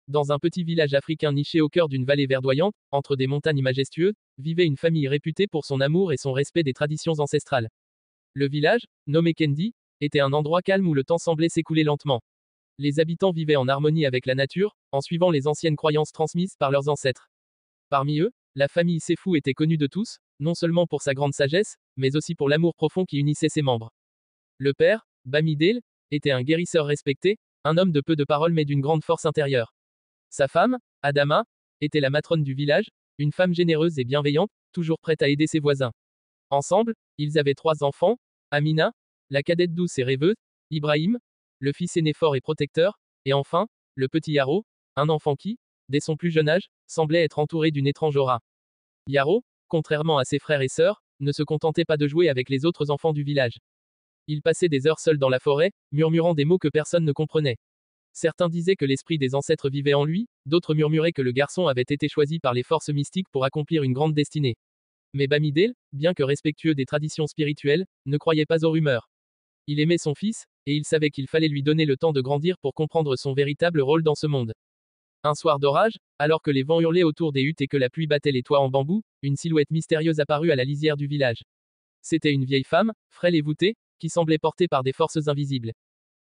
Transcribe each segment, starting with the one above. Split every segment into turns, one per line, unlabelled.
Dans un petit village africain niché au cœur d'une vallée verdoyante, entre des montagnes majestueuses, vivait une famille réputée pour son amour et son respect des traditions ancestrales. Le village, nommé Kendi, était un endroit calme où le temps semblait s'écouler lentement. Les habitants vivaient en harmonie avec la nature, en suivant les anciennes croyances transmises par leurs ancêtres. Parmi eux, la famille Sefou était connue de tous, non seulement pour sa grande sagesse, mais aussi pour l'amour profond qui unissait ses membres. Le père, Bamidele, était un guérisseur respecté, un homme de peu de paroles mais d'une grande force intérieure. Sa femme, Adama, était la matrone du village, une femme généreuse et bienveillante, toujours prête à aider ses voisins. Ensemble, ils avaient 3 enfants, Amina, la cadette douce et rêveuse, Ibrahim, le fils aîné fort et protecteur, et enfin, le petit Yaro, un enfant qui, dès son plus jeune âge, semblait être entouré d'une étrange aura. Yaro, contrairement à ses frères et sœurs, ne se contentait pas de jouer avec les autres enfants du village. Il passait des heures seul dans la forêt, murmurant des mots que personne ne comprenait. Certains disaient que l'esprit des ancêtres vivait en lui, d'autres murmuraient que le garçon avait été choisi par les forces mystiques pour accomplir une grande destinée. Mais Bamidele, bien que respectueux des traditions spirituelles, ne croyait pas aux rumeurs. Il aimait son fils, et il savait qu'il fallait lui donner le temps de grandir pour comprendre son véritable rôle dans ce monde. Un soir d'orage, alors que les vents hurlaient autour des huttes et que la pluie battait les toits en bambou, une silhouette mystérieuse apparut à la lisière du village. C'était une vieille femme, frêle et voûtée, qui semblait portée par des forces invisibles.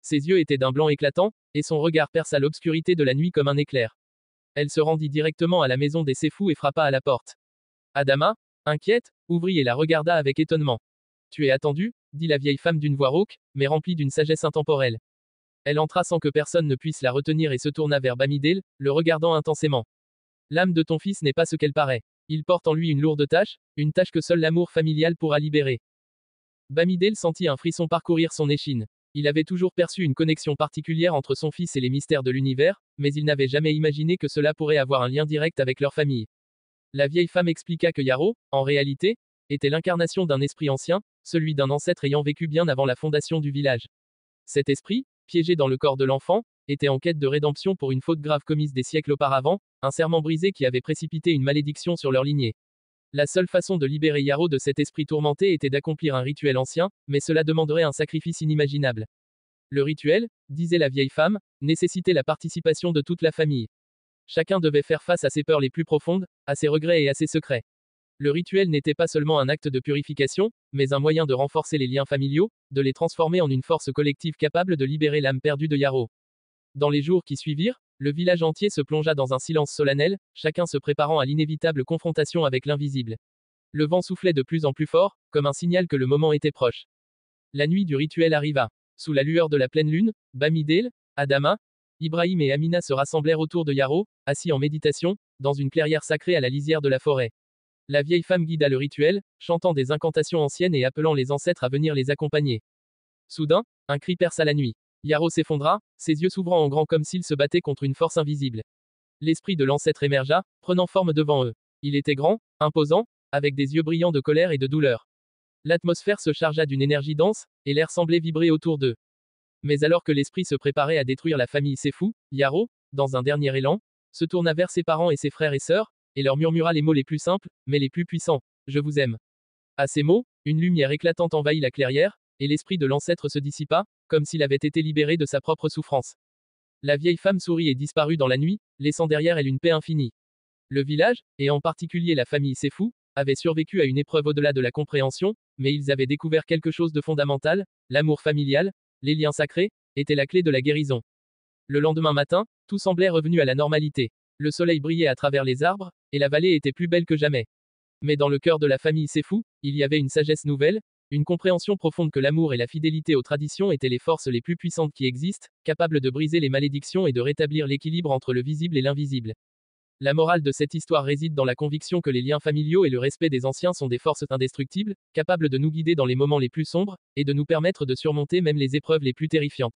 Ses yeux étaient d'un blanc éclatant, et son regard perça l'obscurité de la nuit comme un éclair. Elle se rendit directement à la maison des Sefou et frappa à la porte. Adama, inquiète, ouvrit et la regarda avec étonnement. Tu es attendue, dit la vieille femme d'une voix rauque, mais remplie d'une sagesse intemporelle. Elle entra sans que personne ne puisse la retenir et se tourna vers Bamidele, le regardant intensément. L'âme de ton fils n'est pas ce qu'elle paraît. Il porte en lui une lourde tâche, une tâche que seul l'amour familial pourra libérer. Bamidele sentit un frisson parcourir son échine. Il avait toujours perçu une connexion particulière entre son fils et les mystères de l'univers, mais il n'avait jamais imaginé que cela pourrait avoir un lien direct avec leur famille. La vieille femme expliqua que Yaro, en réalité, était l'incarnation d'un esprit ancien, celui d'un ancêtre ayant vécu bien avant la fondation du village. Cet esprit, piégé dans le corps de l'enfant, était en quête de rédemption pour une faute grave commise des siècles auparavant, un serment brisé qui avait précipité une malédiction sur leur lignée. La seule façon de libérer Yaro de cet esprit tourmenté était d'accomplir un rituel ancien, mais cela demanderait un sacrifice inimaginable. Le rituel, disait la vieille femme, nécessitait la participation de toute la famille. Chacun devait faire face à ses peurs les plus profondes, à ses regrets et à ses secrets. Le rituel n'était pas seulement un acte de purification, mais un moyen de renforcer les liens familiaux, de les transformer en une force collective capable de libérer l'âme perdue de Yaro. Dans les jours qui suivirent, le village entier se plongea dans un silence solennel, chacun se préparant à l'inévitable confrontation avec l'invisible. Le vent soufflait de plus en plus fort, comme un signal que le moment était proche. La nuit du rituel arriva. Sous la lueur de la pleine lune, Bamidele, Adama, Ibrahim et Amina se rassemblèrent autour de Yaro, assis en méditation, dans une clairière sacrée à la lisière de la forêt. La vieille femme guida le rituel, chantant des incantations anciennes et appelant les ancêtres à venir les accompagner. Soudain, un cri perça la nuit. Yaro s'effondra, ses yeux s'ouvrant en grand comme s'il se battait contre une force invisible. L'esprit de l'ancêtre émergea, prenant forme devant eux. Il était grand, imposant, avec des yeux brillants de colère et de douleur. L'atmosphère se chargea d'une énergie dense, et l'air semblait vibrer autour d'eux. Mais alors que l'esprit se préparait à détruire la famille Sefou, Yaro, dans un dernier élan, se tourna vers ses parents et ses frères et sœurs, et leur murmura les mots les plus simples, mais les plus puissants. Je vous aime. À ces mots, une lumière éclatante envahit la clairière, et l'esprit de l'ancêtre se dissipa, comme s'il avait été libéré de sa propre souffrance. La vieille femme sourit et disparut dans la nuit, laissant derrière elle une paix infinie. Le village, et en particulier la famille Sefou, avait survécu à une épreuve au-delà de la compréhension, mais ils avaient découvert quelque chose de fondamental, l'amour familial, les liens sacrés, étaient la clé de la guérison. Le lendemain matin, tout semblait revenu à la normalité. Le soleil brillait à travers les arbres, et la vallée était plus belle que jamais. Mais dans le cœur de la famille Sefou, il y avait une sagesse nouvelle, une compréhension profonde que l'amour et la fidélité aux traditions étaient les forces les plus puissantes qui existent, capables de briser les malédictions et de rétablir l'équilibre entre le visible et l'invisible. La morale de cette histoire réside dans la conviction que les liens familiaux et le respect des anciens sont des forces indestructibles, capables de nous guider dans les moments les plus sombres, et de nous permettre de surmonter même les épreuves les plus terrifiantes.